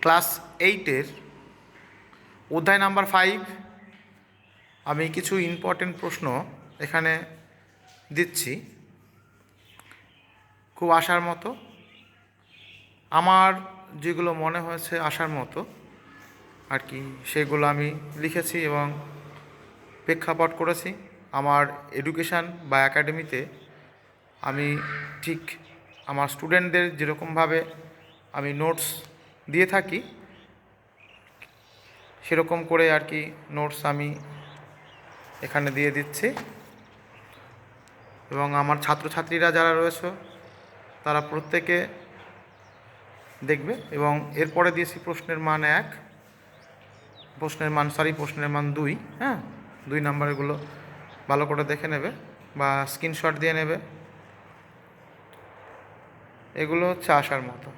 Class 8-এর অধ্যায় number 5 আমি কিছু ইম্পর্টেন্ট প্রশ্ন এখানে দিচ্ছি, খুব আসার মতো। আমার যেগুলো মনে হয়েছে আসার মতো আর কি, সেগুলো আমি লিখেছি এবং প্রেক্ষাপট করেছি। আমার এডুকেশান বা একাডেমিতে আমি ঠিক আমার স্টুডেন্টদের যেরকমভাবে আমি নোটস দিয়ে থাকি, সেরকম করে আর কি নোটস আমি এখানে দিয়ে দিচ্ছি। এবং আমার ছাত্রছাত্রীরা যারা রয়েছে তারা প্রত্যেকে দেখবে। এবং এরপরে দিয়েছি প্রশ্নের মান 1, প্রশ্নের মান 2। হ্যাঁ, 2 নাম্বারগুলো ভালো করে দেখে নেবে বা স্ক্রিনশট দিয়ে নেবে। এগুলো হচ্ছে আসার মতো।